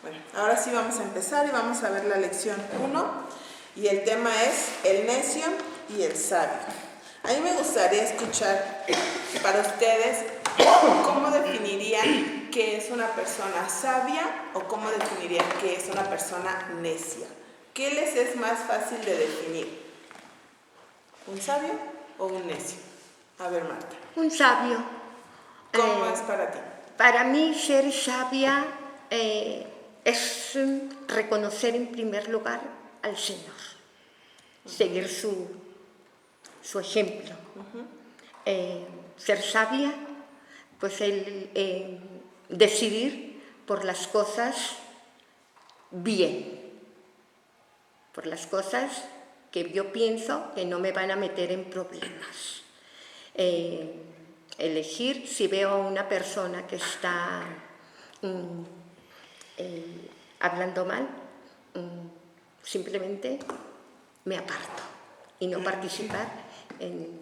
Bueno, ahora sí vamos a empezar y vamos a ver la lección 1 y el tema es el necio y el sabio. A mí me gustaría escuchar para ustedes cómo definirían qué es una persona sabia o cómo definirían qué es una persona necia. ¿Qué les es más fácil de definir? ¿Un sabio o un necio? A ver, Marta. Un sabio. ¿Cómo es para ti? Para mí ser sabia es reconocer en primer lugar al Señor, seguir su ejemplo. Ser sabia, pues decidir por las cosas bien, por las cosas que yo pienso que no me van a meter en problemas. Elegir, si veo a una persona que está hablando mal, simplemente me aparto y no participar en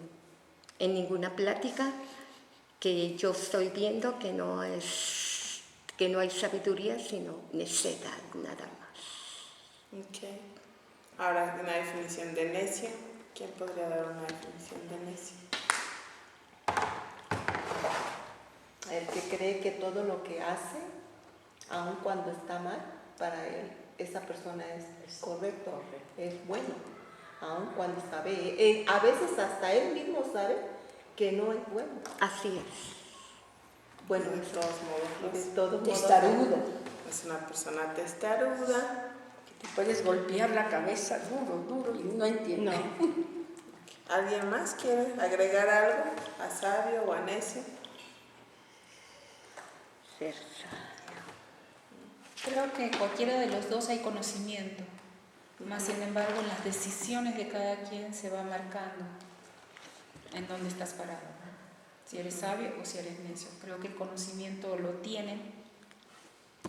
ninguna plática que yo estoy viendo que no hay sabiduría, sino necedad, nada más. Okay. Ahora, una definición de necio. ¿Quién podría dar una definición de necio? El que cree que todo lo que hace, aun cuando está mal, para él esa persona es correcto, es bueno, aun cuando sabe, a veces hasta él mismo sabe que no es bueno. Así es. Bueno, de todos modos. De todos modos. Testarudo. Es una persona testaruda. Que te puedes golpear la cabeza duro y no entiende. No. ¿Alguien más quiere agregar algo a sabio o a necio? Ser sabio. Creo que en cualquiera de los dos hay conocimiento, más sin embargo en las decisiones de cada quien se va marcando en dónde estás parado, ¿no? Si eres sabio o si eres necio. Creo que el conocimiento lo tienen,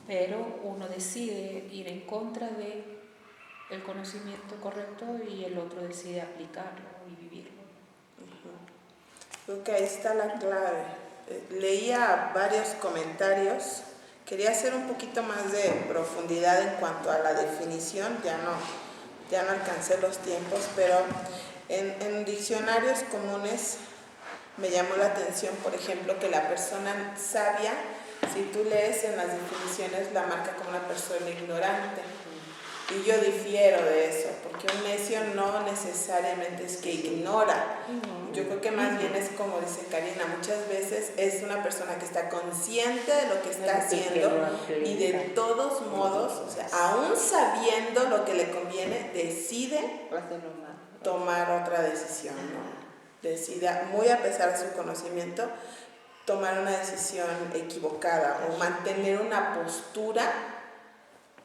pero uno decide ir en contra de el conocimiento correcto y el otro decide aplicarlo y vivirlo. Creo que ahí está la clave. Leía varios comentarios. Quería hacer un poquito más de profundidad en cuanto a la definición. Ya no alcancé los tiempos, pero en diccionarios comunes me llamó la atención, por ejemplo, que la persona sabia, si tú lees en las definiciones, la marca como una persona ignorante. Y yo difiero de eso, porque un necio no necesariamente es que ignora. Yo creo que más bien es como dice Karina, muchas veces es una persona que está consciente de lo que está haciendo y de todos modos, o sea, aún sabiendo lo que le conviene, decide tomar otra decisión, ¿no? Decide, muy a pesar de su conocimiento, tomar una decisión equivocada o mantener una postura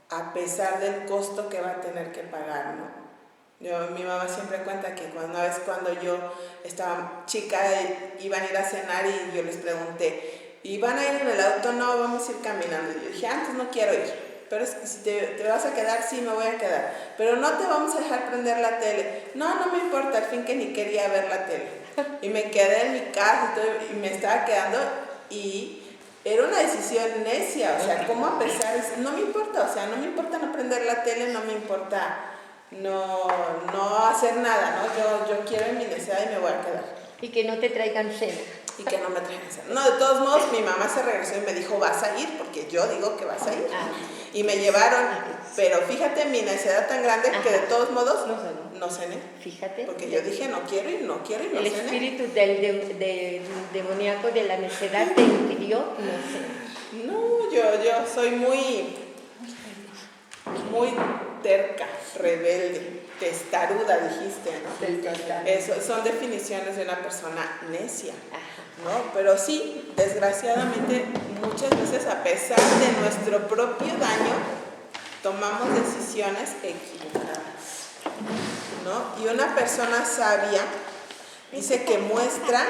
a pesar del costo que va a tener que pagar, ¿no? Mi mamá siempre cuenta que cuando yo estaba chica iban a ir a cenar y yo les pregunté, ¿y van a ir en el auto? No, vamos a ir caminando. Y yo dije, antes no quiero ir, pero es que si te vas a quedar, sí, me voy a quedar, pero no te vamos a dejar prender la tele. No me importa, al fin que ni quería ver la tele. Y me quedé en mi casa y me estaba quedando y era una decisión necia, o sea, ¿cómo a pesar? No me importa, o sea, no me importa no prender la tele, no me importa no hacer nada, ¿no? Yo quiero en mi necedad y me voy a quedar. Y que no te traigan cena. Y que no me traigan cena. No, de todos modos, mi mamá se regresó y me dijo, vas a ir, porque yo digo que vas a ir. Y me llevaron, pero fíjate mi necedad tan grande que de todos modos no cené. Fíjate. Porque yo dije, no quiero ir, no cené. El espíritu del demoníaco de la necedad te impidió no cenar. No, yo soy muy terca, rebelde, testaruda, dijiste, ¿no? Eso son definiciones de una persona necia, ¿no? Pero sí, desgraciadamente, muchas veces a pesar de nuestro propio daño, tomamos decisiones equivocadas, ¿no? Y una persona sabia dice que muestra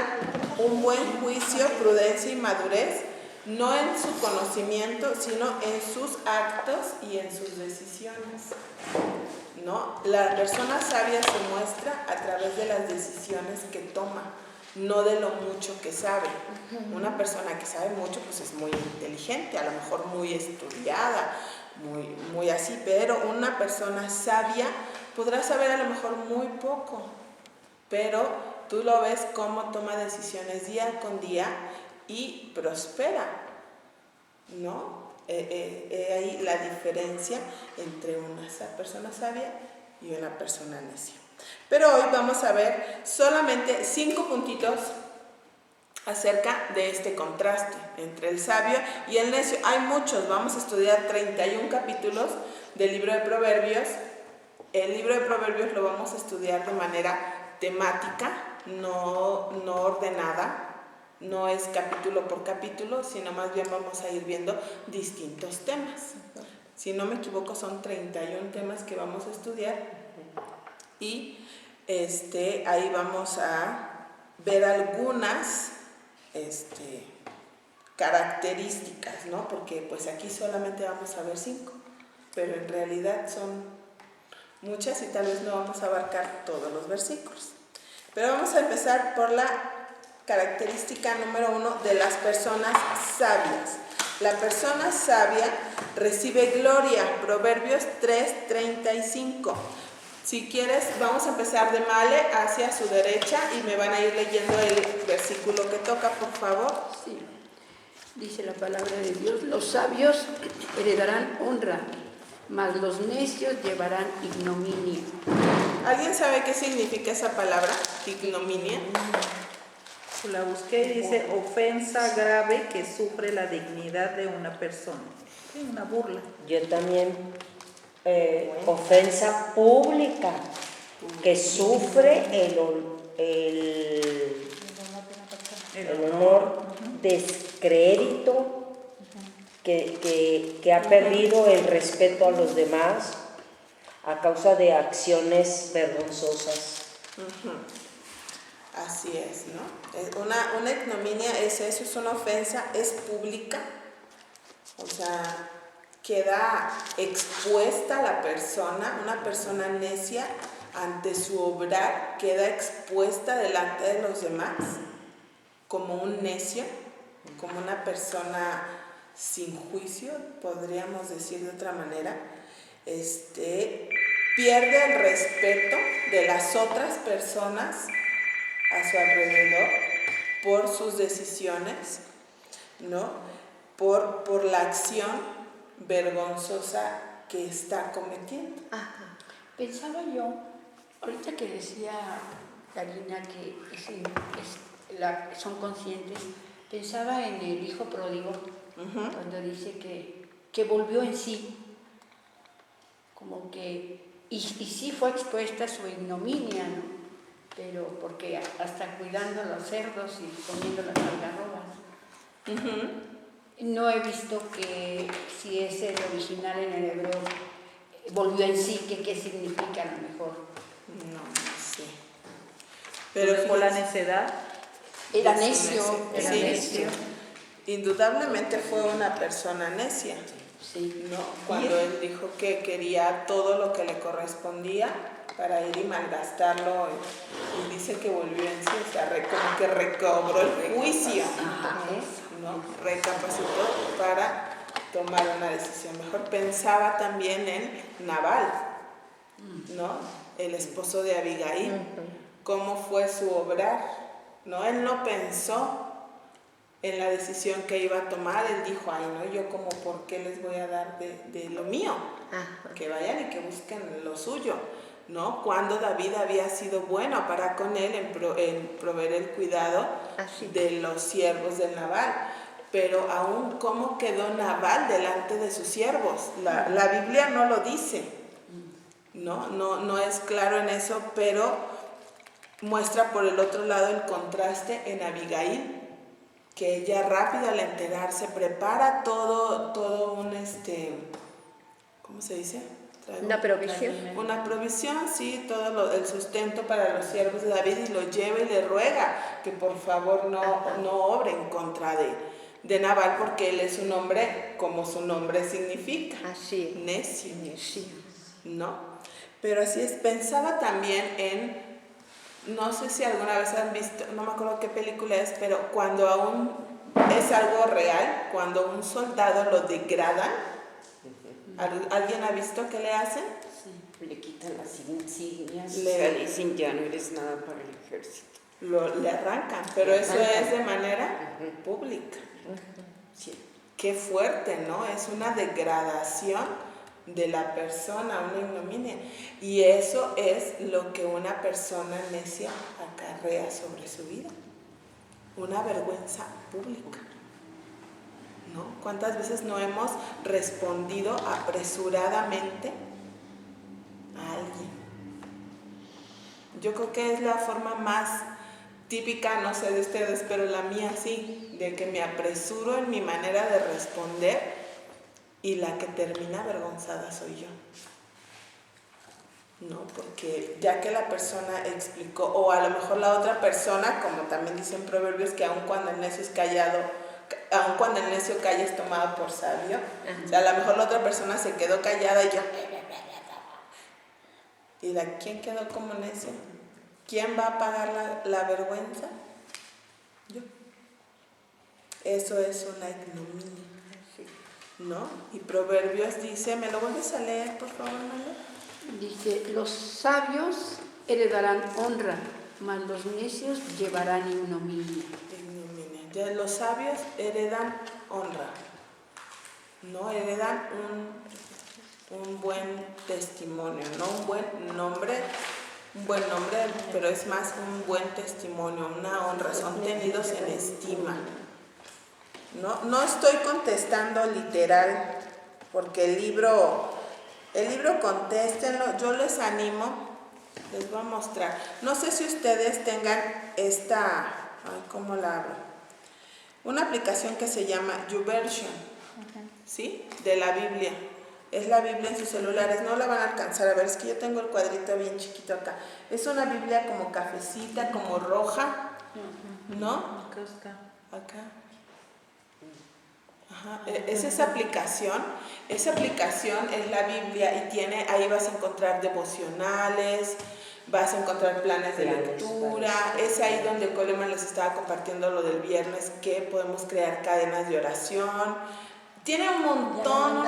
un buen juicio, prudencia y madurez, no en su conocimiento, sino en sus actos y en sus decisiones, ¿no? La persona sabia se muestra a través de las decisiones que toma, no de lo mucho que sabe. Una persona que sabe mucho, pues es muy inteligente, a lo mejor muy estudiada, muy así, pero una persona sabia podrá saber a lo mejor muy poco, pero tú lo ves cómo toma decisiones día con día y prospera, ¿no? Ahí la diferencia entre una persona sabia y una persona necia. Pero hoy vamos a ver solamente 5 puntitos acerca de este contraste entre el sabio y el necio. Hay muchos, vamos a estudiar 31 capítulos del libro de Proverbios. El libro de Proverbios lo vamos a estudiar de manera temática, no ordenada, no es capítulo por capítulo, sino más bien vamos a ir viendo distintos temas. Si no me equivoco, son 31 temas que vamos a estudiar y ahí vamos a ver algunas características, ¿no? Porque pues aquí solamente vamos a ver 5, pero en realidad son muchas y tal vez no vamos a abarcar todos los versículos. Pero vamos a empezar por la característica número 1 de las personas sabias. La persona sabia recibe gloria, Proverbios 3:35. Si quieres, vamos a empezar de Male hacia su derecha y me van a ir leyendo el versículo que toca, por favor. Sí. Dice la palabra de Dios: los sabios heredarán honra, mas los necios llevarán ignominia. ¿Alguien sabe qué significa esa palabra, ignominia? La busqué y dice ofensa grave que sufre la dignidad de una persona. Sí, una burla. Yo también, ofensa pública, que sufre el honor, descrédito, que ha perdido el respeto a los demás a causa de acciones vergonzosas. Así es, ¿no? Una ignominia es eso, es una ofensa, es pública, o sea, queda expuesta la persona, una persona necia ante su obrar, queda expuesta delante de los demás como un necio, como una persona sin juicio, podríamos decir de otra manera. Pierde el respeto de las otras personas a su alrededor por sus decisiones, ¿no? Por la acción vergonzosa que está cometiendo. Ajá. Pensaba yo, ahorita que decía Karina que son conscientes, pensaba en el hijo pródigo, cuando dice que volvió en sí, como que, y sí fue expuesta a su ignominia, ¿no? Pero porque hasta cuidando los cerdos y comiendo las algarrobas. No he visto que si es el original en el hebreo volvió en sí, que qué significa a lo mejor. No sé. Pero por la necedad. Era necio. Sí. Indudablemente fue una persona necia. Sí. ¿No? Cuando él dijo que quería todo lo que le correspondía para ir y malgastarlo, y dice que volvió en sí, o sea, como que recobró el juicio, ¿no? Recapacitó para tomar una decisión mejor. Pensaba también en Nabal, ¿no? El esposo de Abigail, cómo fue su obrar, ¿no? Él no pensó en la decisión que iba a tomar, él dijo, ay, no, yo como, ¿por qué les voy a dar de lo mío? Que vayan y que busquen lo suyo, ¿no? Cuando David había sido bueno para con él en proveer el cuidado de los siervos de Nabal. Pero aún, ¿cómo quedó Nabal delante de sus siervos? La Biblia no lo dice, no es claro en eso, pero muestra por el otro lado el contraste en Abigail, que ella rápida al enterarse prepara todo un ¿cómo se dice? Una provisión. Una provisión, sí, todo el sustento para los siervos de David, y lo lleva y le ruega que por favor no obre en contra de Nabal, porque él es un hombre como su nombre significa, necio, ¿no? Pero así es. Pensaba también en, no sé si alguna vez han visto, no me acuerdo qué película es, pero cuando aún es algo real, cuando un soldado lo degradan, ¿Alguien ha visto qué le hacen? Sí, le quitan las insignias, Le dicen ya no eres nada para el ejército. Le arrancan, pero eso es de manera pública. Sí. Qué fuerte, ¿no? Es una degradación de la persona, una ignominia. Y eso es lo que una persona necia acarrea sobre su vida. Una vergüenza pública, ¿no? ¿Cuántas veces no hemos respondido apresuradamente a alguien? Yo creo que es la forma más típica, no sé de ustedes, pero la mía sí, de que me apresuro en mi manera de responder y la que termina avergonzada soy yo. No, porque ya que la persona explicó, o a lo mejor la otra persona, como también dicen proverbios, que aun cuando el necio es callado, aun cuando el necio calla es tomado por sabio, o sea, a lo mejor la otra persona se quedó callada y yo... ¿Y quién quedó como necio? ¿Quién va a pagar la vergüenza? Yo. Eso es una ignominia, ¿no? Y Proverbios dice, ¿me lo vuelves a leer, por favor, Manuel? Dice, los sabios heredarán honra, mas los necios llevarán ignominia. Ignominia. Ya los sabios heredan honra, no heredan un buen testimonio, no un buen nombre, pero es más un buen testimonio, una honra, son tenidos en estima. No estoy contestando literal, porque el libro contéstenlo, yo les animo, les voy a mostrar. No sé si ustedes tengan ¿cómo la abro? Una aplicación que se llama YouVersion, ¿sí? De la Biblia. Es la Biblia en sus celulares, no la van a alcanzar a ver, es que yo tengo el cuadrito bien chiquito acá. Es una Biblia como cafecita, como roja, ¿no? Acá está. Acá. Ajá. Es esa aplicación es la Biblia y ahí vas a encontrar devocionales, vas a encontrar planes de lectura, es ahí donde Coleman les estaba compartiendo lo del viernes, que podemos crear cadenas de oración. Tiene un montón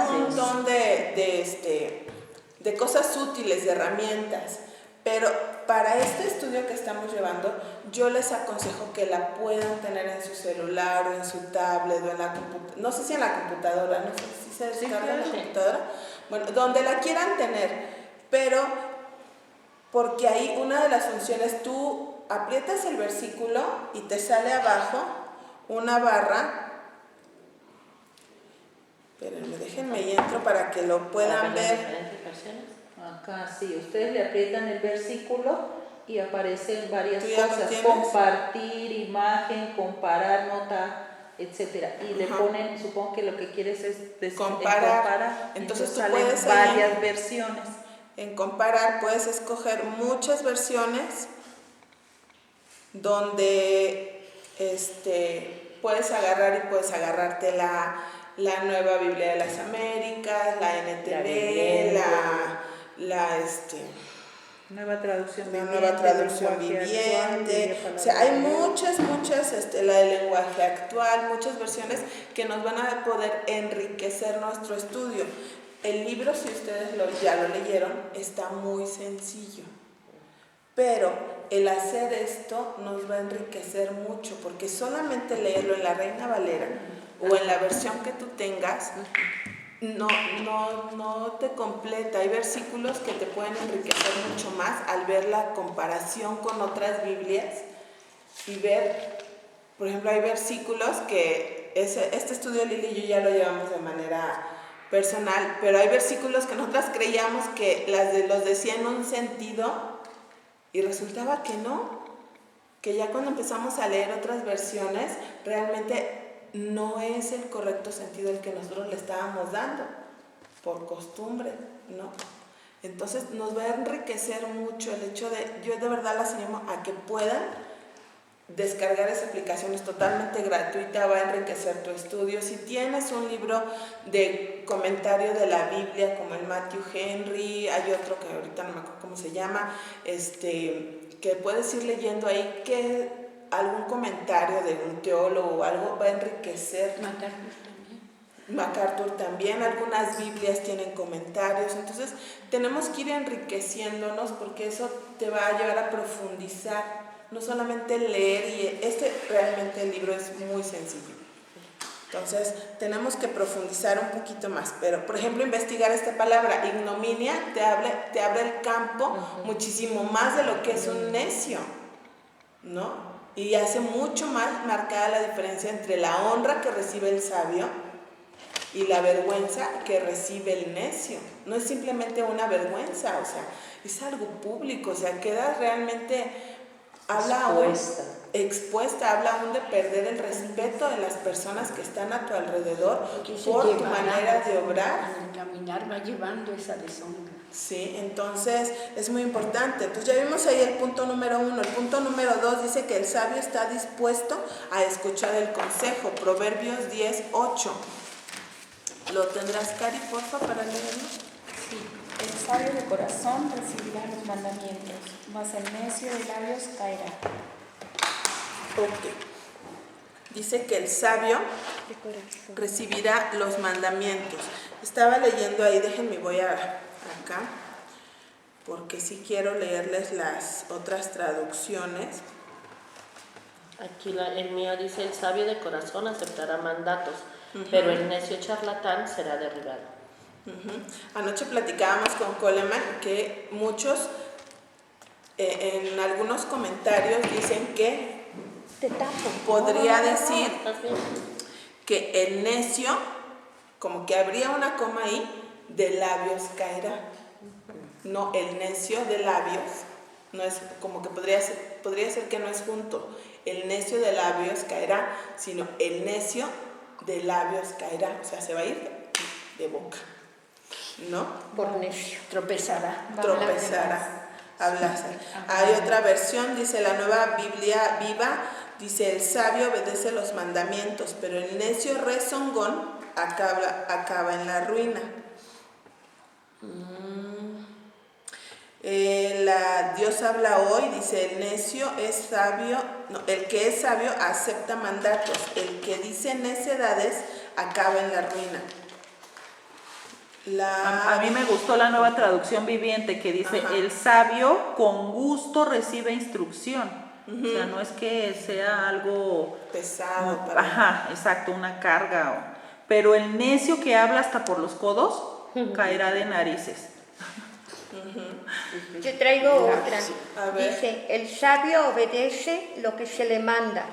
de cosas útiles, de herramientas, pero para este estudio que estamos llevando, yo les aconsejo que la puedan tener en su celular o en su tablet o en la computadora, no sé si en la computadora, no sé si se descarga en la computadora, bueno, donde la quieran tener, pero porque ahí una de las funciones, tú aprietas el versículo y te sale abajo una barra. Espérenme, déjenme y entro para que lo puedan ver. Acá sí, ustedes le aprietan el versículo y aparecen varias ¿Tú ya lo cosas, tienes? compartir, imagen, comparar, nota, etcétera. Y le ponen, supongo que lo que quieres es decir, comparar. Entonces tú salen puedes varias versiones. En comparar puedes escoger muchas versiones donde puedes agarrar y puedes agarrarte la Nueva Biblia de las Américas, la NTV, la Nueva traducción viviente. Nueva traducción viviente. O sea, hay muchas, la del lenguaje actual, muchas versiones que nos van a poder enriquecer nuestro estudio. El libro, si ustedes ya lo leyeron, está muy sencillo. Pero el hacer esto nos va a enriquecer mucho, porque solamente leerlo en la Reina Valera o en la versión que tú tengas, no te completa. Hay versículos que te pueden enriquecer mucho más al ver la comparación con otras Biblias y ver, por ejemplo, hay versículos que este estudio Lili y yo ya lo llevamos de manera personal, pero hay versículos que nosotras creíamos que los decía en un sentido y resultaba que no, que ya cuando empezamos a leer otras versiones realmente no es el correcto sentido el que nosotros le estábamos dando por costumbre, ¿no? Entonces nos va a enriquecer mucho el hecho yo de verdad las animo a que puedan descargar esa aplicación, es totalmente gratuita, va a enriquecer tu estudio. Si tienes un libro de comentario de la Biblia como el Matthew Henry, hay otro que ahorita no me acuerdo cómo se llama, que puedes ir leyendo ahí, que algún comentario de un teólogo o algo va a enriquecer. MacArthur también, algunas Biblias tienen comentarios, entonces tenemos que ir enriqueciéndonos porque eso te va a llevar a profundizar, no solamente leer, y realmente el libro es muy sencillo. Entonces tenemos que profundizar un poquito más, pero por ejemplo investigar esta palabra, ignominia, te abre el campo muchísimo más de lo que es un necio, ¿no? Y hace mucho más marcada la diferencia entre la honra que recibe el sabio y la vergüenza que recibe el necio. No es simplemente una vergüenza, o sea, es algo público, o sea, queda realmente, expuesta, habla aún de perder el respeto de las personas que están a tu alrededor por tu manera de obrar. Al caminar va llevando esa deshonra. Sí, entonces es muy importante. Entonces ya vimos ahí el punto número 1. El punto número 2 dice que el sabio está dispuesto a escuchar el consejo. Proverbios 10:8. ¿Lo tendrás, Cari, porfa, para leerlo? Sí, el sabio de corazón recibirá los mandamientos, mas el necio de labios caerá. Ok. Dice que el sabio recibirá los mandamientos. Estaba leyendo ahí, déjenme, voy acá, porque sí quiero leerles las otras traducciones. Aquí el mío dice, el sabio de corazón aceptará mandatos, pero el necio charlatán será derribado. Anoche platicábamos con Coleman que muchos en algunos comentarios dicen que podría decir que el necio, como que habría una coma ahí, de labios caerá. No, el necio de labios, no es como que podría ser que no es junto. El necio de labios caerá, sino el necio de labios caerá, o sea, se va a ir de boca, ¿no? Por necio. Tropezará. Hablarse. Hay otra versión, dice la Nueva Biblia Viva, dice el sabio obedece los mandamientos, pero el necio rezongón acaba en la ruina. Dios habla hoy, dice el necio es sabio, no, el que es sabio acepta mandatos, el que dice necedades acaba en la ruina. A mí me gustó la Nueva Traducción Viviente que dice, el sabio con gusto recibe instrucción. O sea, no es que sea algo pesado. Exacto, una carga. Pero el necio que habla hasta por los codos caerá de narices. Yo traigo otra. A ver. Dice, el sabio obedece lo que se le manda.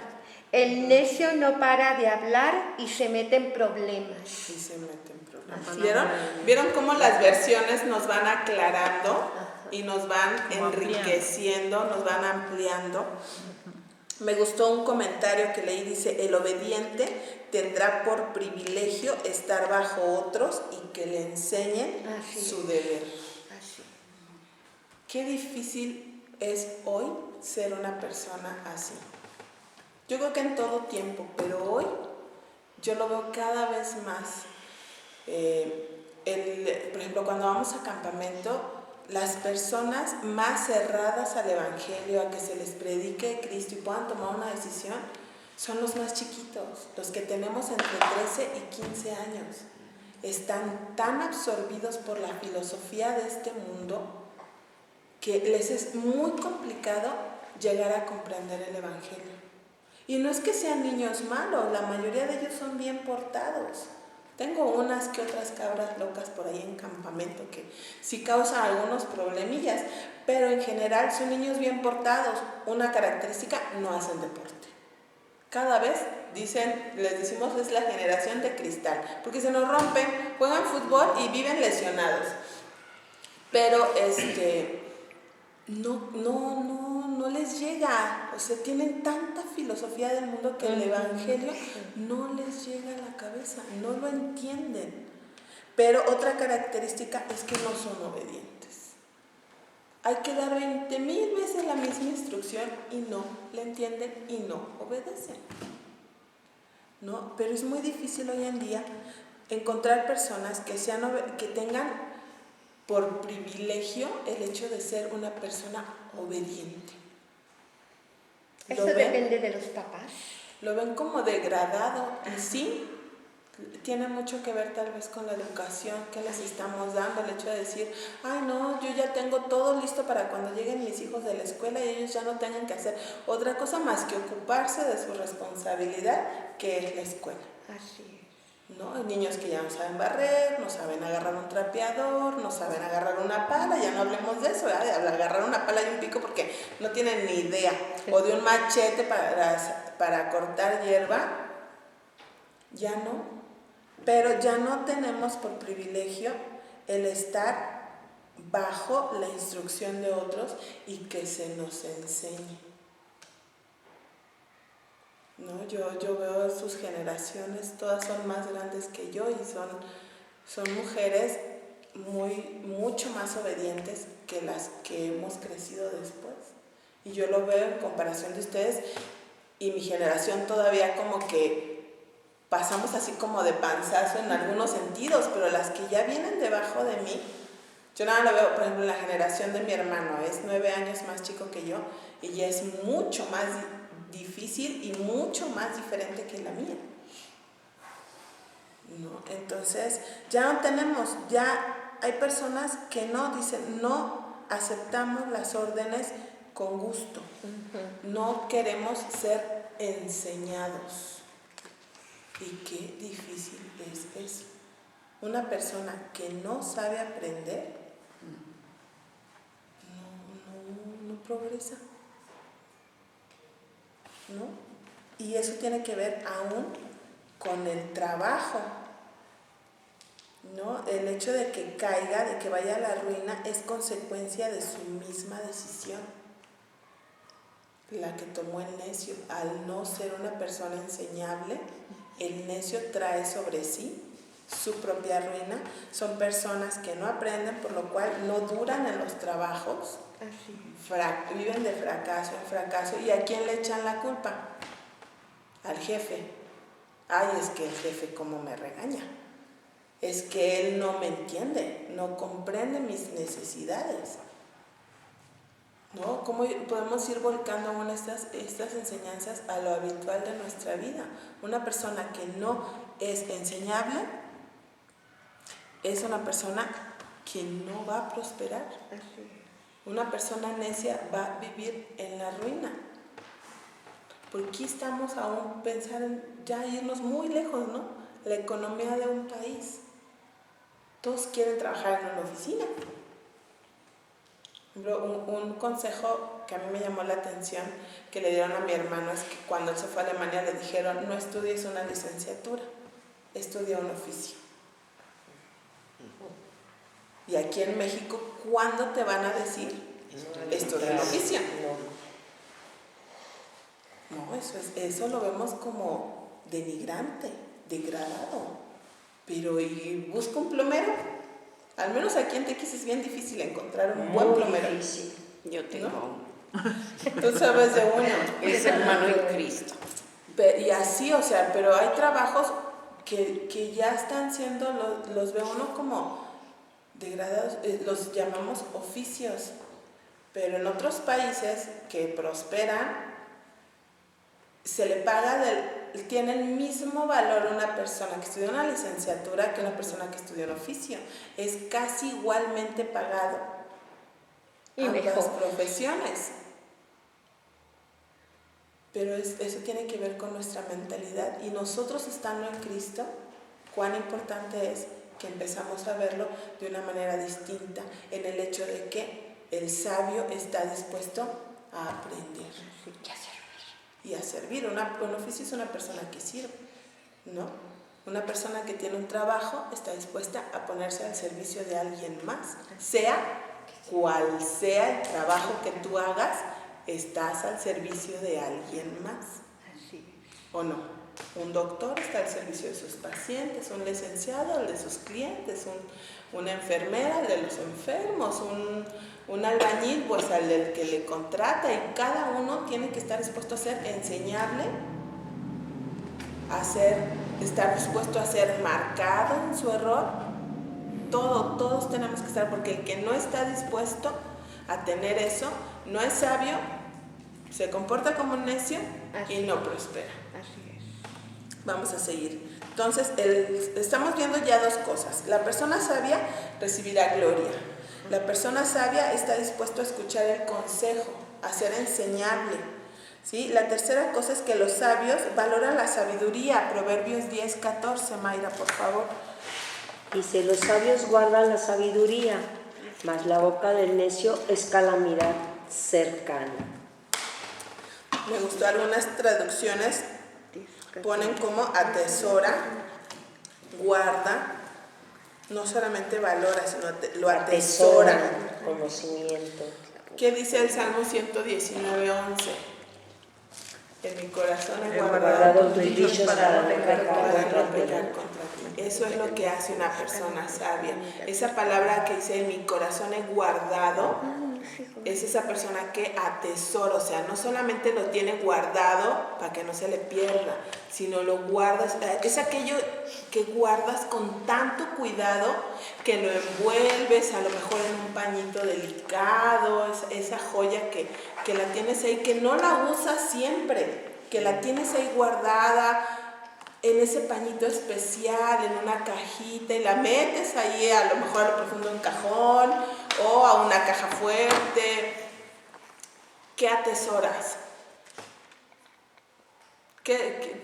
El necio no para de hablar y se mete en problemas. ¿Vieron cómo las versiones nos van aclarando y nos van enriqueciendo, nos van ampliando? Me gustó un comentario que leí, dice, el obediente tendrá por privilegio estar bajo otros y que le enseñen su deber. Así. Qué difícil es hoy ser una persona así. Yo creo que en todo tiempo, pero hoy yo lo veo cada vez más. Por ejemplo, cuando vamos a campamento, las personas más cerradas al Evangelio, a que se les predique Cristo y puedan tomar una decisión, son los más chiquitos, los que tenemos entre 13 y 15 años. Están tan absorbidos por la filosofía de este mundo que les es muy complicado llegar a comprender el Evangelio. Y no es que sean niños malos, la mayoría de ellos son bien portados. Tengo unas que otras cabras locas por ahí en campamento que sí causan algunos problemillas, pero en general son niños bien portados. Una característica, no hacen deporte. Cada vez les decimos es la generación de cristal, porque se nos rompen, juegan fútbol y viven lesionados. Pero no les llega, o sea, tienen tanta filosofía del mundo que el Evangelio no les llega a la cabeza, no lo entienden. Pero otra característica es que no son obedientes. Hay que dar 20,000 veces la misma instrucción y no la entienden y no obedecen, ¿no? Pero es muy difícil hoy en día encontrar personas que tengan por privilegio el hecho de ser una persona obediente. Eso depende de los papás. Lo ven como degradado y sí, tiene mucho que ver tal vez con la educación que les estamos dando, el hecho de decir, ay no, yo ya tengo todo listo para cuando lleguen mis hijos de la escuela y ellos ya no tengan que hacer otra cosa más que ocuparse de su responsabilidad, que es la escuela. Así es. ¿No? Hay niños que ya no saben barrer, no saben agarrar un trapeador, no saben agarrar una pala, ya no hablemos de eso, ¿verdad? De agarrar una pala y un pico porque no tienen ni idea, o de un machete para cortar hierba, ya no, pero ya no tenemos por privilegio el estar bajo la instrucción de otros y que se nos enseñe. ¿No? Yo veo sus generaciones, todas son más grandes que yo y son mujeres mucho más obedientes que las que hemos crecido después. Y yo lo veo en comparación de ustedes y mi generación todavía como que pasamos así como de panzazo en algunos sentidos, pero las que ya vienen debajo de mí, yo nada lo veo, por ejemplo, en la generación de mi hermano, es 9 años más chico que yo y ya es mucho más difícil y mucho más diferente que la mía, ¿no? Entonces ya no tenemos, ya hay personas que no dicen, no aceptamos las órdenes con gusto, no queremos ser enseñados. Y qué difícil es eso. Una persona que no sabe aprender no progresa, ¿no? Y eso tiene que ver aún con el trabajo, ¿no? El hecho de que caiga, de que vaya a la ruina, es consecuencia de su misma decisión, la que tomó el necio. Al no ser una persona enseñable, el necio trae sobre sí su propia ruina. Son personas que no aprenden, por lo cual no duran en los trabajos. Viven de fracaso en fracaso. ¿Y a quién le echan la culpa? Al jefe. Ay, es que el jefe cómo me regaña. Es que él no me entiende, no comprende mis necesidades. ¿No? ¿Cómo podemos ir volcando aún estas enseñanzas a lo habitual de nuestra vida? Una persona que no es enseñable es una persona que no va a prosperar. Una persona necia va a vivir en la ruina. ¿Por qué estamos aún pensando en ya irnos muy lejos, ¿no? La economía de un país. Todos quieren trabajar en una oficina. Un consejo que a mí me llamó la atención que le dieron a mi hermano es que cuando él se fue a Alemania le dijeron, no estudies una licenciatura, estudia un oficio. Y aquí en México, ¿cuándo te van a decir estudia un oficio? No, eso lo vemos como denigrante, degradado. Pero ¿y busca un plomero? Al menos aquí en Tequis es bien difícil encontrar un buen plomero. Muy difícil. Yo tengo ¿No? Tú sabes de uno. Es hermano en Cristo. Y así, o sea, pero hay trabajos que ya están siendo, los ve uno como degradados, los llamamos oficios. Pero en otros países que prosperan, se le paga tiene el mismo valor una persona que estudió una licenciatura que una persona que estudió un oficio. Es casi igualmente pagado Y ambas mejor. profesiones. Pero eso tiene que ver con nuestra mentalidad. Y nosotros estando en Cristo, cuán importante es que empezamos a verlo de una manera distinta, en el hecho de que el sabio está dispuesto a aprender y a servir. Un oficio es una persona que sirve, ¿no? Una persona que tiene un trabajo está dispuesta a ponerse al servicio de alguien más, sea cual sea el trabajo que tú hagas, estás al servicio de alguien más, ¿o no? Un doctor está al servicio de sus pacientes, un licenciado, el de sus clientes, una enfermera, el de los enfermos, un albañil, pues al del que le contrata, y cada uno tiene que estar dispuesto a ser enseñable, estar dispuesto a ser marcado en su error. Todos tenemos que estar, porque el que no está dispuesto a tener eso, no es sabio, se comporta como un necio y no prospera. Así es. Vamos a seguir Entonces, estamos viendo ya dos cosas. La persona sabia recibirá gloria. La persona sabia está dispuesto a escuchar el consejo, a ser enseñable. ¿Sí? La tercera cosa es que los sabios valoran la sabiduría. Proverbios 10:14, Mayra, por favor. Dice, los sabios guardan la sabiduría, mas la boca del necio es calamidad cercana. Me gustó algunas traducciones, ponen como atesora, guarda, no solamente valora, sino lo atesora. Conocimiento. ¿Qué dice el Salmo 119:11? En mi corazón he guardado guardado tus dichos para no pecar contra ti. Eso es lo que hace una persona sabia. Esa palabra que dice en mi corazón he guardado, es esa persona que atesora, o sea, no solamente lo tiene guardado para que no se le pierda, sino lo guardas, es aquello que guardas con tanto cuidado que lo envuelves a lo mejor en un pañito delicado, esa joya que la tienes ahí, que no la usas siempre, que la tienes ahí guardada en ese pañito especial, en una cajita, y la metes ahí a lo mejor a lo profundo de un cajón o a una caja fuerte. ¿Qué atesoras?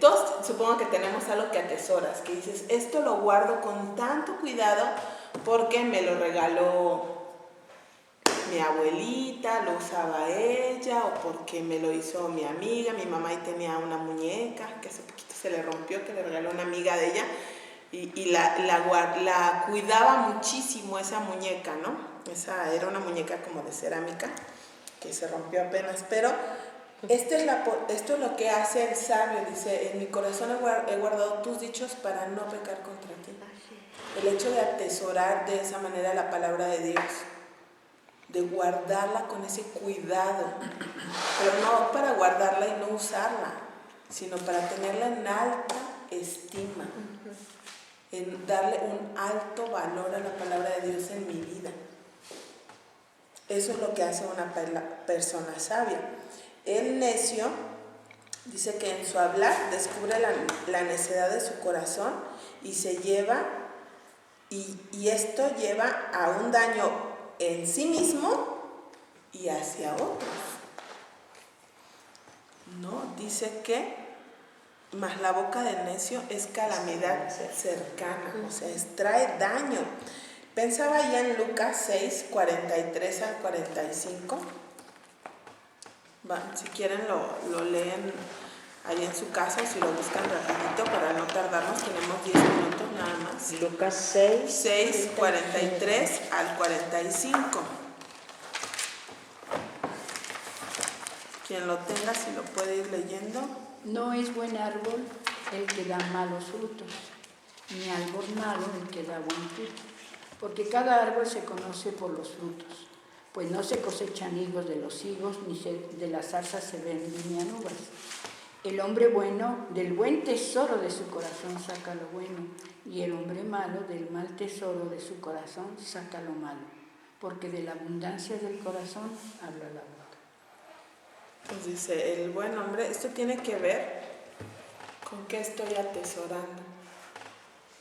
Todos supongo que tenemos algo que atesoras, que dices, esto lo guardo con tanto cuidado porque me lo regaló mi abuelita, lo usaba ella, o porque me lo hizo mi amiga, mi mamá y tenía una muñeca que hace poquito se le rompió, que le regaló una amiga de ella, y la cuidaba muchísimo esa muñeca, ¿no? Esa era una muñeca como de cerámica que se rompió apenas, pero esto es lo que hace el sabio, dice, en mi corazón he guardado tus dichos para no pecar contra ti. El hecho de atesorar de esa manera la palabra de Dios, de guardarla con ese cuidado, pero no para guardarla y no usarla, sino para tenerla en alta estima, en darle un alto valor a la palabra de Dios en mi vida. Eso es lo que hace una persona sabia. El necio dice que en su hablar descubre la necedad de su corazón y se lleva, y esto lleva a un daño en sí mismo y hacia otros. No, dice que más la boca del necio es calamidad cercana, o sea, trae daño. Pensaba ya en Lucas 6, 43 al 45. Si quieren lo leen ahí en su casa, o si lo buscan rapidito para no tardarnos, tenemos 10 minutos nada más. Lucas 6, 43 al 45. Quien lo tenga, si lo puede ir leyendo. No es buen árbol el que da malos frutos, ni árbol malo el que da buen fruto, porque cada árbol se conoce por los frutos, pues no se cosechan higos de los higos, ni de las zarzas se vendimian uvas. El hombre bueno del buen tesoro de su corazón saca lo bueno, y el hombre malo del mal tesoro de su corazón saca lo malo, porque de la abundancia del corazón habla la boca. Pues dice, el buen hombre, esto tiene que ver con qué estoy atesorando.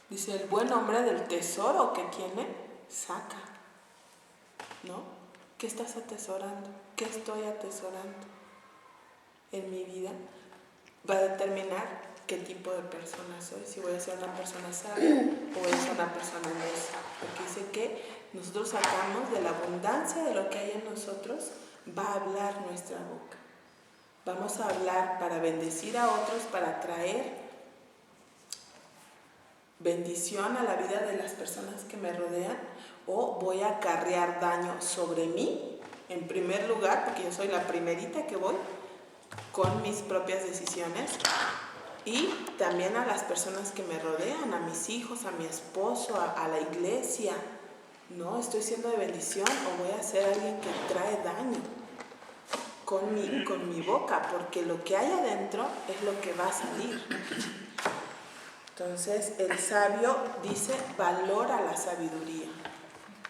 Dice, el buen hombre del tesoro que tiene, saca, ¿no? ¿Qué estás atesorando? ¿Qué estoy atesorando en mi vida? Va a determinar qué tipo de persona soy, si voy a ser una persona sabia o voy a ser una persona necia. Porque dice que nosotros sacamos de la abundancia de lo que hay en nosotros, va a hablar nuestra boca. Vamos a hablar para bendecir a otros, para traer bendición a la vida de las personas que me rodean, o voy a acarrear daño sobre mí, en primer lugar, porque yo soy la primerita que voy con mis propias decisiones, y también a las personas que me rodean, a mis hijos, a mi esposo, a la iglesia. No, estoy siendo de bendición o voy a ser alguien que trae daño con mi boca, porque lo que hay adentro es lo que va a salir. Entonces el sabio dice, valora la sabiduría,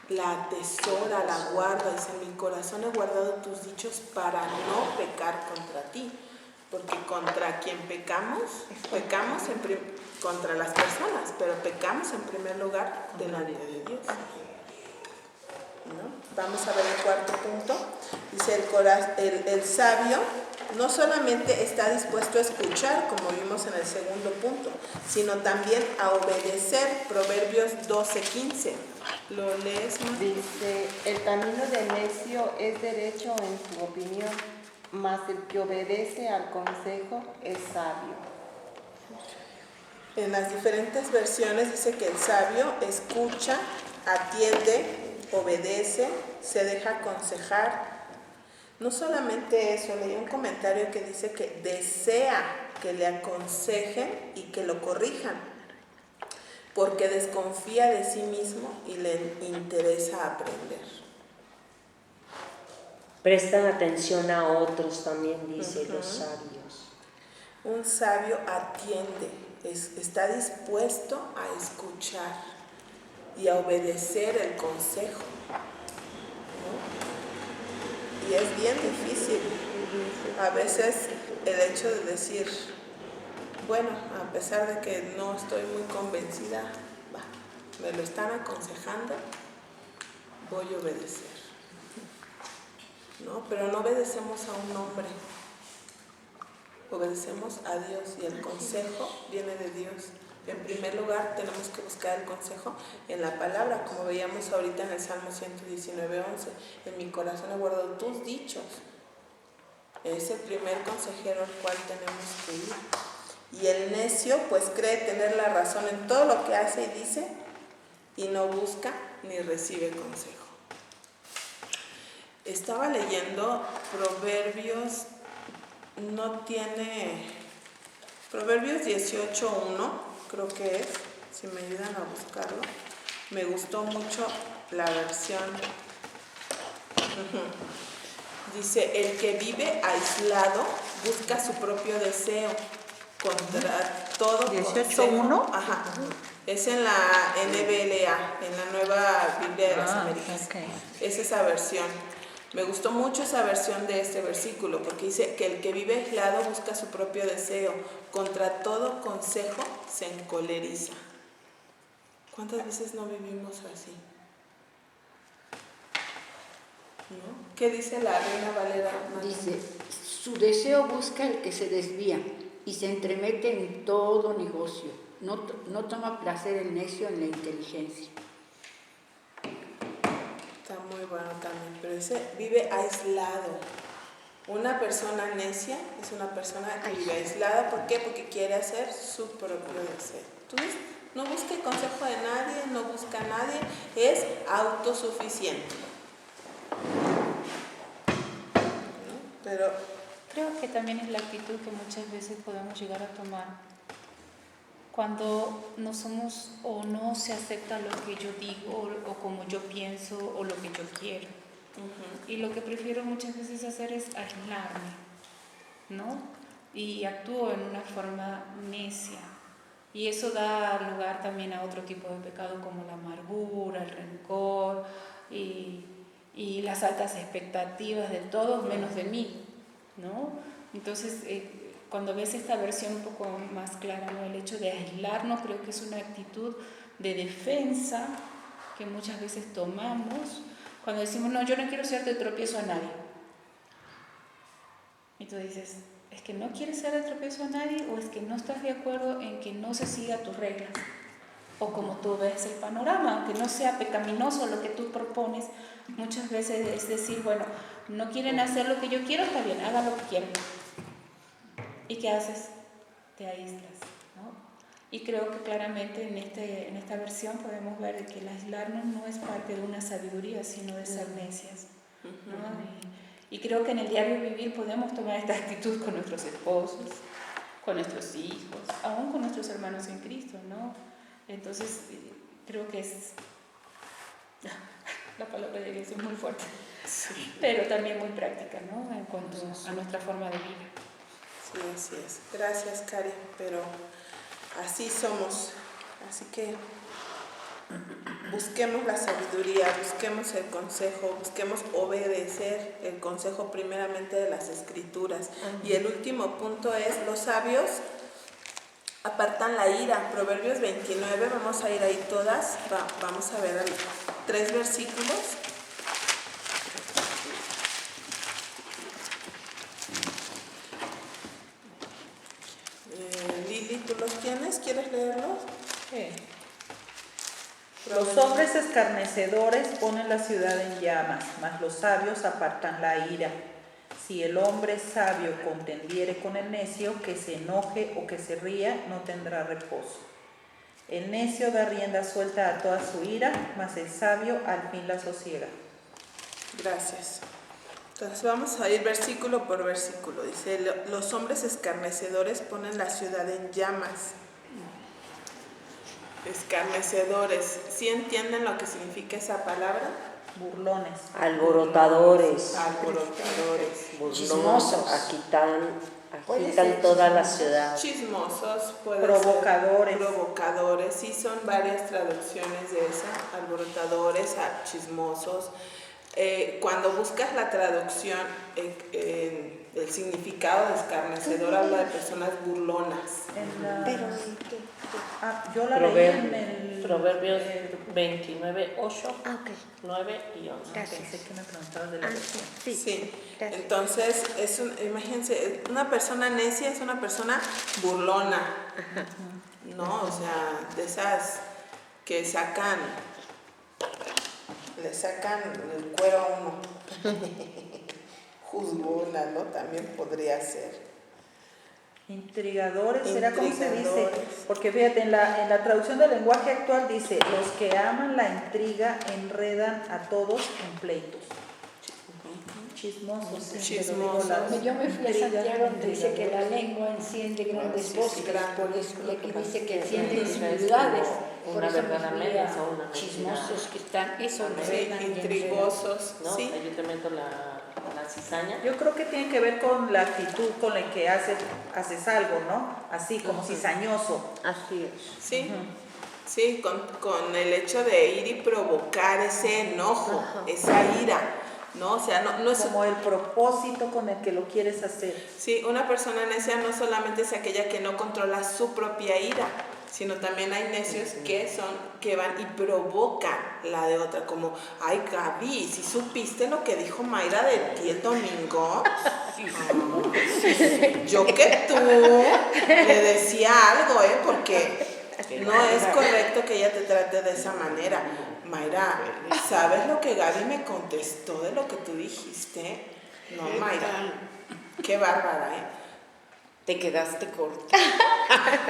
la atesora, la guarda. Dice, en mi corazón he guardado tus dichos para no pecar contra ti. porque contra quien pecamos contra las personas, pero pecamos en primer lugar delante de Dios. ¿No? Vamos a ver el cuarto punto. Dice el sabio no solamente está dispuesto a escuchar, como vimos en el segundo punto, sino también a obedecer. Proverbios 12:15. ¿Lo lees, Ma? Dice, el camino del necio es derecho en su opinión, mas el que obedece al consejo es sabio. En las diferentes versiones dice que el sabio escucha, atiende, obedece, se deja aconsejar. No solamente eso, leí un comentario que dice que desea que le aconsejen y que lo corrijan, porque desconfía de sí mismo y le interesa aprender. Prestan atención a otros también, dice los sabios. Un sabio atiende, está dispuesto a escuchar y a obedecer el consejo, ¿no? Y es bien difícil a veces el hecho de decir, bueno, a pesar de que no estoy muy convencida, me lo están aconsejando, voy a obedecer, ¿no? Pero no obedecemos a un hombre, obedecemos a Dios y el consejo viene de Dios. En primer lugar, tenemos que buscar el consejo en la palabra, como veíamos ahorita en el Salmo 119:11. En mi corazón he guardado tus dichos. Es el primer consejero al cual tenemos que ir. Y el necio, pues cree tener la razón en todo lo que hace y dice, y no busca ni recibe consejo. Estaba leyendo Proverbios, Proverbios 18:1. Creo que es, si me ayudan a buscarlo. Me gustó mucho la versión. Dice, el que vive aislado busca su propio deseo contra todo 18:1. Ajá. Es en la NBLA, en la Nueva Biblia de las Américas. Okay. Es esa versión. Me gustó mucho esa versión de este versículo, porque dice que el que vive aislado busca su propio deseo, contra todo consejo se encoleriza. ¿Cuántas veces no vivimos así? ¿No? ¿Qué dice la Reina Valera? Dice, su deseo busca el que se desvía y se entremete en todo negocio. No toma placer el necio en la inteligencia. Está muy bueno también, pero ese vive aislado. Una persona necia es una persona que vive aislada. ¿Por qué? Porque quiere hacer su propio deseo. Entonces, no busca el consejo de nadie, no busca a nadie, es autosuficiente. ¿No? Pero Creo que también es la actitud que muchas veces podemos llegar a tomar cuando no somos o no se acepta lo que yo digo o como yo pienso o lo que yo quiero. Y lo que prefiero muchas veces hacer es aislarme, ¿no? Y actúo en una forma necia. Y eso da lugar también a otro tipo de pecado como la amargura, el rencor y las altas expectativas de todos menos de mí, ¿no? Entonces, cuando ves esta versión un poco más clara, ¿no? El hecho de aislarnos creo que es una actitud de defensa que muchas veces tomamos cuando decimos, no, yo no quiero ser de tropiezo a nadie. Y tú dices, ¿es que no quieres ser de tropiezo a nadie o es que no estás de acuerdo en que no se siga tus reglas? O como tú ves el panorama, aunque no sea pecaminoso lo que tú propones, muchas veces es decir, bueno, no quieren hacer lo que yo quiero, está bien, hagan lo que quieran. ¿Y qué haces? Te aíslas, ¿no? Y creo que claramente en esta versión podemos ver que el aislarnos no es parte de una sabiduría, sino de ser necias, ¿no? Y creo que en el diario vivir podemos tomar esta actitud con nuestros esposos, con nuestros hijos, aún con nuestros hermanos en Cristo, ¿no? Entonces, creo que la palabra de Dios es muy fuerte, pero también muy práctica, ¿no? En cuanto a nuestra forma de vida. sí, así es. Gracias, Cari, pero así somos. Así que busquemos la sabiduría, busquemos el consejo, busquemos obedecer el consejo primeramente de las Escrituras. Y el último punto es, los sabios apartan la ira. Proverbios 29, vamos a ir ahí todas, vamos a ver 3 versículos. Lili, ¿tú los tienes? ¿Quieres leerlos? Sí. Los hombres escarnecedores ponen la ciudad en llamas, mas los sabios apartan la ira. Si el hombre sabio contendiere con el necio, que se enoje o que se ría, no tendrá reposo. El necio da rienda suelta a toda su ira, mas el sabio al fin la sosiega. Gracias. Entonces vamos a ir versículo por versículo. Dice, los hombres escarnecedores ponen la ciudad en llamas. Escarnecedores, ¿sí entienden lo que significa esa palabra? Burlones. Alborotadores. Alborotadores. Chismosos. Agitan toda la ciudad. Chismosos, Provocadores. Provocadores, sí, son varias traducciones de esa. Alborotadores, chismosos. Cuando buscas la traducción, el significado de escarnecedor habla de personas burlonas. Pero Yo la leí en el Proverbios 29, 8, ah, ok. 9 y 11. Gracias. Pensé que me preguntabas de la versión. Sí. Sí, Gracias. entonces, imagínense, una persona necia es una persona burlona, ¿no? O sea, de esas que le sacan el cuero a uno. Juzgona, ¿no? También podría ser. Intrigadores, ¿será como se dice? Intrigadores. Porque fíjate, en la traducción del lenguaje actual dice, los que aman la intriga enredan a todos en pleitos. Chismosos. sí, Chismosos. pero digo, Yo me fui a intriga, Santiago donde dice que la intrigadores. lengua enciende grandes sí, bosques, gran- por eso, y aquí dice que Sí, enciende sí, ciudades, es por una eso me verdad fui media, a o una chismosos que están, eso Sí, enredan y intrigosos, ¿no? sí. Ahí yo te meto la cizaña. Yo creo que tiene que ver con la actitud con la que haces algo, ¿no? Así, como cizañoso. Así es. Sí, sí, con el hecho de ir y provocar ese enojo, esa ira, ¿no? O sea, no es... Como el propósito con el que lo quieres hacer. Sí, una persona necia no solamente es aquella que no controla su propia ira, sino también hay necios que van y provocan la de otra, como, ay Gaby, ¿sí supiste lo que dijo Mayra de ti el domingo? Yo que tú le decía algo, porque no es correcto que ella te trate de esa manera. Mayra, ¿sabes lo que Gaby me contestó de lo que tú dijiste? No, Mayra, qué bárbara, Te quedaste corta.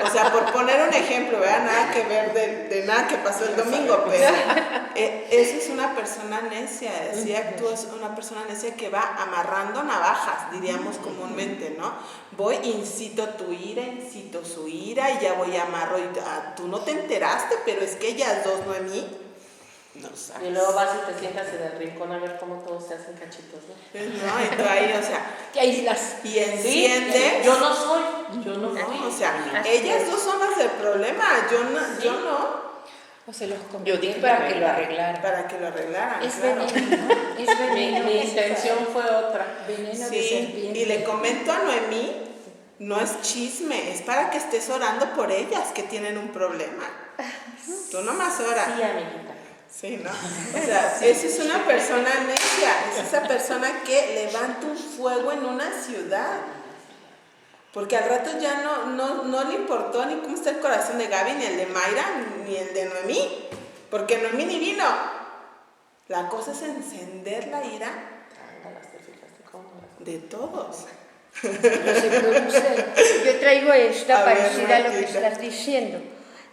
O sea, por poner un ejemplo, ¿verdad? Nada que ver de nada que pasó el domingo, pero esa es una persona necia, si actúas una persona necia que va amarrando navajas, diríamos comúnmente, ¿no? Voy, incito tu ira, incito su ira y ya voy amarro y tú no te enteraste, pero es que ellas dos, Noemí. No sabes. Y luego vas y te sientas en el rincón a ver cómo todos se hacen cachitos, ¿no? No, y tú ahí, o sea, te aíslas. y enciende. Yo no soy, yo no fui. No, o sea, ellas dos son las del problema, yo no. O se los Yo convirtió dije para la que lo verdad. arreglaran. Para que lo arreglaran, Es claro. veneno, ¿no? Es veneno. Mi intención fue otra. Veneno de Sí, serpiente. y le comento a Noemí, no es chisme, es para que estés orando por ellas que tienen un problema. Tú nomás oras. Sí, amiguita. Sí, ¿no? O sea, esa es una persona necia, es esa persona que levanta un fuego en una ciudad. Porque al rato ya no le importó ni cómo está el corazón de Gaby, ni el de Mayra, ni el de Noemí. Porque Noemí ni vino. La cosa es encender la ira de todos. No se produce. Yo traigo esta A ver, parecida a lo que Martita. estás diciendo.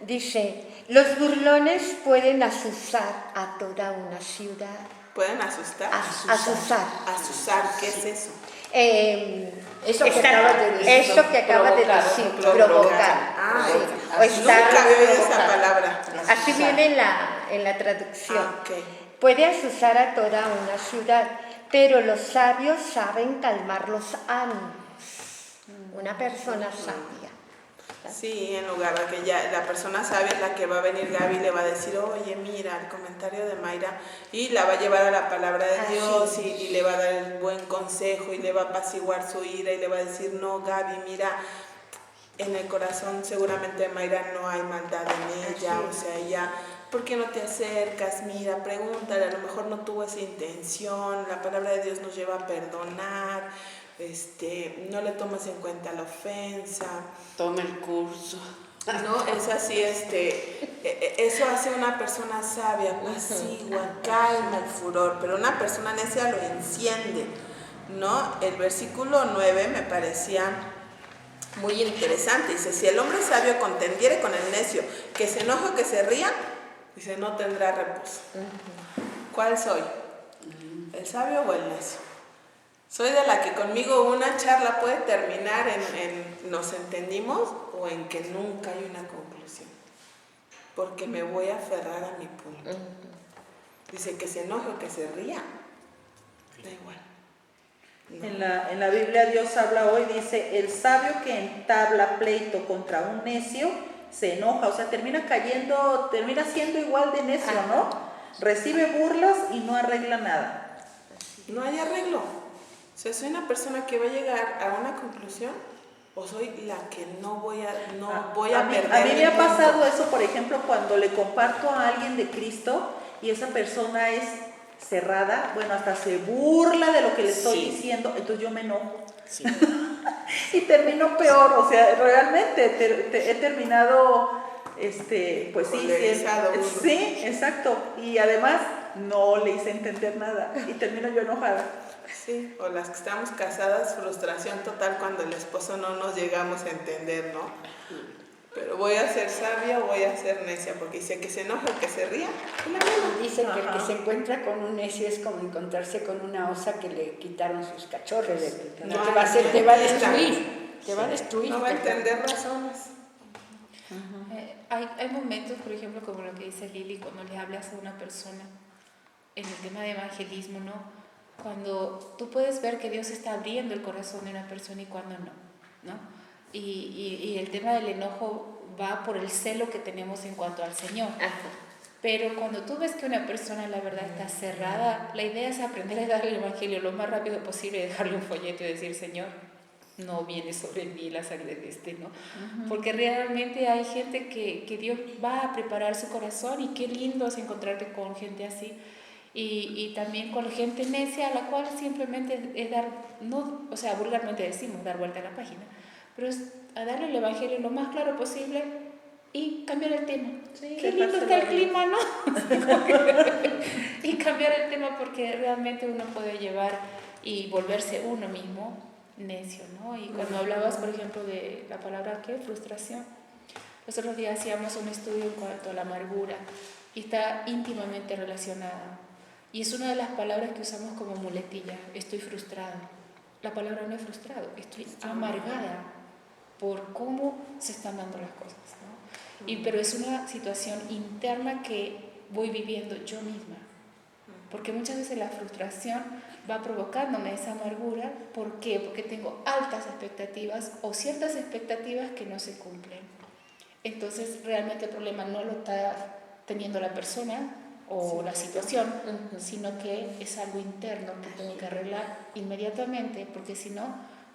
Dice, los burlones pueden asusar a toda una ciudad. ¿Pueden asustar? Asusar. Asusar, ¿qué es eso? Eso que acabas de decir. Esto que acabas de Provocar, decir, Provocar. provocar. Ah, Sí. ok. O estar Nunca había oído esa provocando. palabra. Así viene en la traducción. Ah, ok. Puede asusar a toda una ciudad, pero los sabios saben calmar los ánimos. Una persona sabia. Sí, en lugar de que ya la persona sabia es la que va a venir Gaby y le va a decir, oye, mira, el comentario de Mayra, y la va a llevar a la palabra de Dios y le va a dar el buen consejo y le va a apaciguar su ira y le va a decir, no, Gaby, mira, en el corazón seguramente de Mayra no hay maldad en ella, o sea, ella, ¿por qué no te acercas? Mira, pregúntale, a lo mejor no tuvo esa intención, la palabra de Dios nos lleva a perdonar, no le tomas en cuenta la ofensa. Toma el curso. No, es así, eso hace una persona sabia, apacigua, calma el furor, pero una persona necia lo enciende, ¿no? El versículo 9 me parecía muy interesante, dice, si el hombre sabio contendiere con el necio, que se enoje o que se ría, dice, no tendrá reposo. ¿Cuál soy? ¿El sabio o el necio? Soy de la que conmigo una charla puede terminar en nos entendimos o en que nunca hay una conclusión, porque me voy a aferrar a mi punto. Dice que se enoje o que se ría, da igual. No. En la Biblia Dios habla hoy, dice, el sabio que entabla pleito contra un necio se enoja, o sea, termina siendo igual de necio, ¿no? Recibe burlas y no arregla nada. No hay arreglo. O sea, soy una persona que va a llegar a una conclusión o soy la que no voy a perder. A mí me ha pasado eso, por ejemplo, cuando le comparto a alguien de Cristo y esa persona es cerrada, bueno, hasta se burla de lo que le estoy diciendo, entonces yo me enojo. Sí. Y termino peor, o sea, realmente he terminado, pues sí, exacto, y además no le hice entender nada y termino yo enojada. Sí, o las que estamos casadas, frustración total cuando el esposo no nos llegamos a entender, ¿no? Pero voy a ser sabia o voy a ser necia, porque dice que se enoja o que se ría. Dicen que el que se encuentra con un necio es como encontrarse con una osa que le quitaron sus cachorros. No, te va a destruir. Te va a destruir. No va a entender razones. Hay momentos, por ejemplo, como lo que dice Lili, cuando le hablas a una persona en el tema de evangelismo, ¿no? Cuando tú puedes ver que Dios está abriendo el corazón de una persona y cuando ¿no? Y el tema del enojo va por el celo que tenemos en cuanto al Señor. Pero cuando tú ves que una persona la verdad está cerrada, la idea es aprender a darle el evangelio lo más rápido posible, dejarle un folleto y decir, Señor, no viene sobre mí la sangre de ¿no? Porque realmente hay gente que Dios va a preparar su corazón y qué lindo es encontrarte con gente así. Y también con gente necia, a la cual simplemente es dar, no, o sea, vulgarmente decimos, dar vuelta a la página, pero es a darle el evangelio lo más claro posible y cambiar el tema. Sí, qué lindo está el clima, ¿no? Y cambiar el tema porque realmente uno puede llevar y volverse uno mismo necio, ¿no? Y cuando hablabas, por ejemplo, de la palabra, ¿qué? Frustración. Los otros días hacíamos un estudio en cuanto a la amargura y está íntimamente relacionada. Y es una de las palabras que usamos como muletilla. Estoy frustrado. La palabra no es frustrado, estoy amargada por cómo se están dando las cosas, ¿no? Pero es una situación interna que voy viviendo yo misma. Porque muchas veces la frustración va provocándome esa amargura. ¿Por qué? Porque tengo altas expectativas o ciertas expectativas que no se cumplen. Entonces realmente el problema no lo está teniendo la persona o la situación, sino que es algo interno que tengo que arreglar inmediatamente, porque si no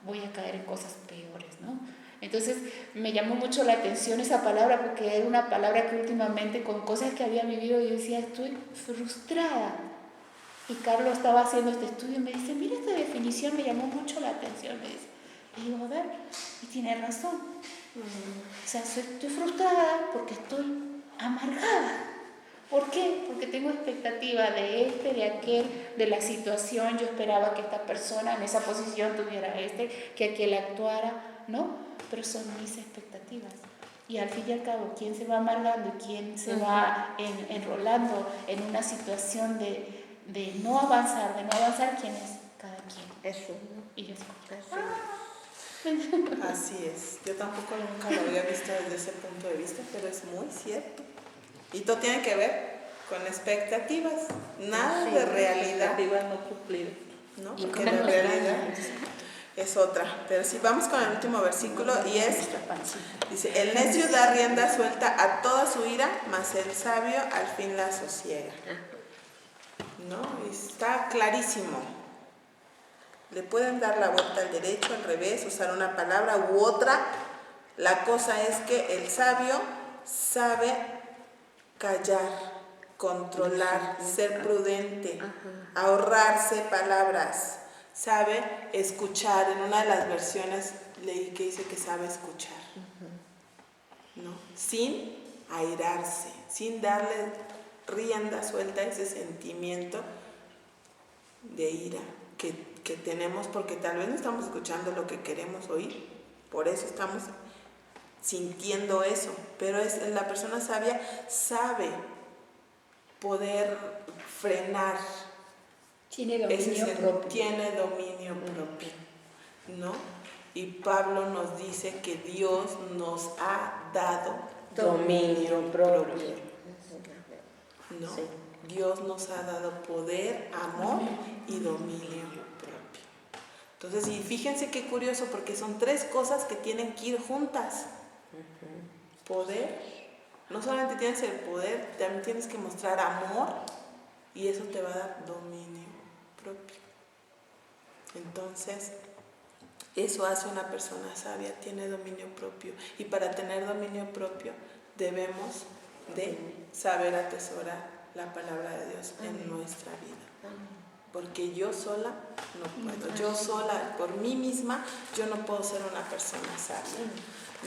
voy a caer en cosas peores, ¿no? Entonces me llamó mucho la atención esa palabra, porque era una palabra que últimamente con cosas que había vivido yo decía, estoy frustrada. Y Carlos estaba haciendo este estudio y me dice, mira, esta definición me llamó mucho la atención, me dice. Y digo, a ver, y tiene razón. O sea, estoy frustrada porque estoy amargada. ¿Por qué? Porque tengo expectativa de de aquel, de la situación. Yo esperaba que esta persona en esa posición tuviera que aquel actuara, ¿no? Pero son mis expectativas. Y al fin y al cabo, ¿quién se va amargando y quién se va enrolando en una situación de no avanzar? ¿Quién es? Cada quien. Eso. Y yo escucho. Así es. Yo tampoco nunca lo había visto desde ese punto de vista, pero es muy cierto. Y todo tiene que ver con expectativas, nada de realidad. Expectativas no cumplidas. ¿No? Porque la realidad es otra. Pero si vamos con el último versículo y es, Esta pancita. dice, el necio da rienda suelta a toda su ira, mas el sabio al fin la sosiega. ¿No? Está clarísimo. Le pueden dar la vuelta al derecho, al revés, usar una palabra u otra. La cosa es que el sabio sabe callar, controlar, ser prudente, ahorrarse palabras, sabe escuchar. En una de las versiones leí que dice que sabe escuchar, ¿no? Sin airarse, sin darle rienda suelta a ese sentimiento de ira que tenemos, porque tal vez no estamos escuchando lo que queremos oír, por eso estamos sintiendo eso, pero la persona sabia sabe poder frenar. Tiene dominio propio. Tiene dominio propio, ¿no? Y Pablo nos dice que Dios nos ha dado Dominio propio. ¿no? Sí. Dios nos ha dado poder, amor y dominio propio. Entonces, y fíjense qué curioso, porque son tres cosas que tienen que ir juntas. Poder, no solamente tienes el poder, también tienes que mostrar amor y eso te va a dar dominio propio. Entonces, eso hace una persona sabia, tiene dominio propio. Y para tener dominio propio debemos de saber atesorar la palabra de Dios en nuestra vida. Porque yo sola no puedo. Yo sola, por mí misma, yo no puedo ser una persona sabia,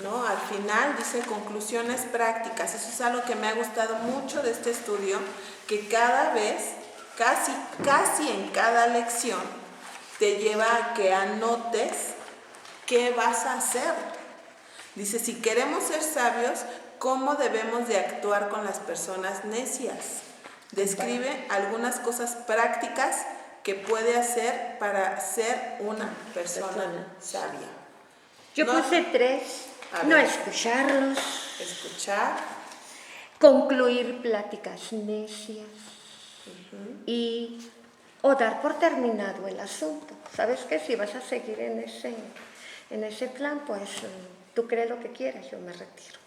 ¿no? Al final dice conclusiones prácticas. Eso es algo que me ha gustado mucho de este estudio, que cada vez, casi en cada lección, te lleva a que anotes qué vas a hacer. Dice, si queremos ser sabios, ¿cómo debemos de actuar con las personas necias? Describe algunas cosas prácticas que puede hacer para ser una persona sabia. Yo puse 3. No escucharlos. Escuchar. Concluir pláticas necias. O dar por terminado el asunto. ¿Sabes qué? Si vas a seguir en ese plan, pues tú crees lo que quieras, yo me retiro.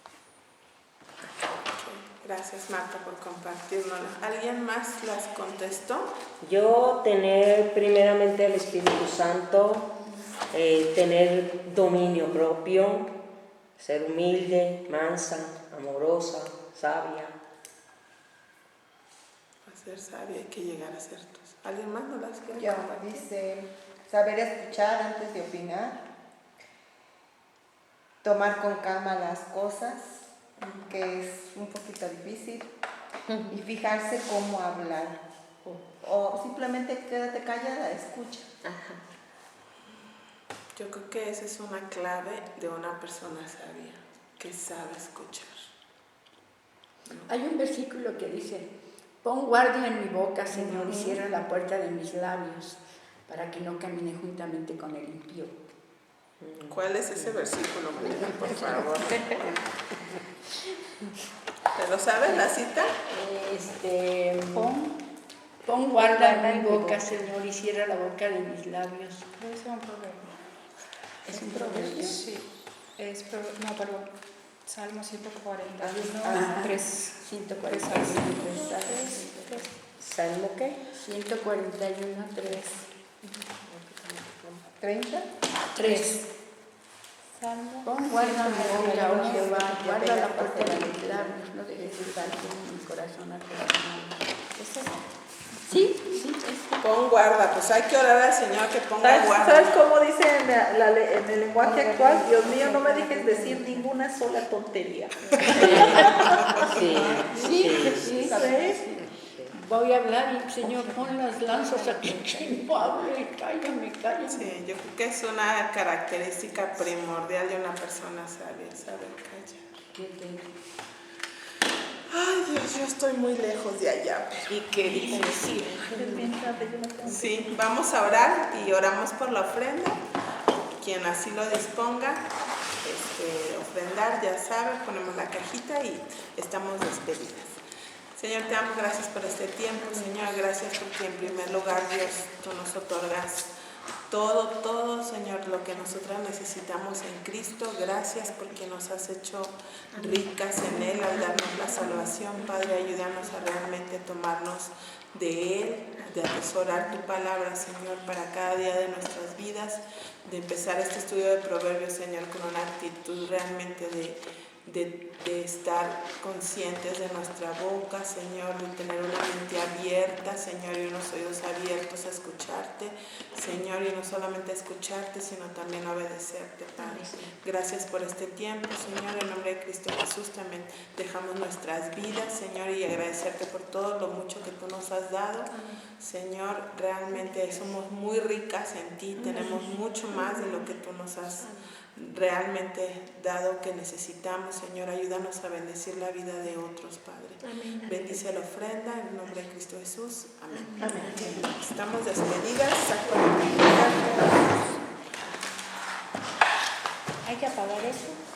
Gracias, Marta, por compartirnos. ¿Alguien más las contestó? Yo tener primeramente el Espíritu Santo, tener dominio propio, ser humilde, mansa, amorosa, sabia. Para ser sabia hay que llegar a ser tus. ¿Alguien más no las quiere Ya, compartir? dice, saber escuchar antes de opinar, tomar con calma las cosas, que es un poquito difícil, y fijarse cómo hablar, o simplemente quédate callada, escucha. Yo creo que esa es una clave de una persona sabia, que sabe escuchar. Hay un versículo que dice, pon guardia en mi boca, Señor, y cierra la puerta de mis labios, para que no camine juntamente con el impío. ¿Cuál es ese versículo, María? Por favor. ¿Te lo sabes la cita? Pon guarda en mi boca, Señor, y cierra la boca de mis labios. Debe ser un proverbio. ¿Es un proverbio? Sí. No, perdón. Salmo 141, 3. 141, 3. ¿Salmo qué? 141, 3. 30. 3. Salmo. Pon guarda mi boca, oh Jehová, guarda la puerta de mis labios, no dejes entrar en mi corazón acorralado. ¿Es eso? Sí. Pon guarda, pues hay que orar al Señor que ponga guarda. ¿Sabes cómo dice en el lenguaje actual? Dios mío, no me dejes decir ninguna sola tontería. Sí. Voy a hablar y Señor, pon las lanzas aquí, que no hable, cállame. Sí, yo creo que es una característica primordial de una persona sabia, saber callar. Ay, Dios, yo estoy muy lejos de allá. Y qué difícil. Sí, vamos a orar y oramos por la ofrenda. Quien así lo disponga, ofrendar, ya sabe, ponemos la cajita y estamos despedidas. Señor, te damos gracias por este tiempo. Señor, gracias porque en primer lugar, Dios, tú nos otorgas todo, Señor, lo que nosotras necesitamos en Cristo. Gracias porque nos has hecho ricas en Él al darnos la salvación. Padre, ayúdanos a realmente tomarnos de Él, de atesorar tu palabra, Señor, para cada día de nuestras vidas, de empezar este estudio de Proverbios, Señor, con una actitud realmente de estar conscientes de nuestra boca, Señor, de tener una mente abierta, Señor, y unos oídos abiertos a escucharte, Señor, y no solamente a escucharte, sino también a obedecerte, Padre. Gracias por este tiempo, Señor, en nombre de Cristo Jesús también dejamos nuestras vidas, Señor, y agradecerte por todo lo mucho que tú nos has dado, Señor. Realmente somos muy ricas en ti, tenemos mucho más de lo que tú nos has realmente dado que necesitamos, Señor. Ayúdanos a bendecir la vida de otros, Padre. Amén. Bendice la ofrenda en el nombre de Cristo Jesús. Amén. Amén. Estamos despedidas. Hay que apagar eso.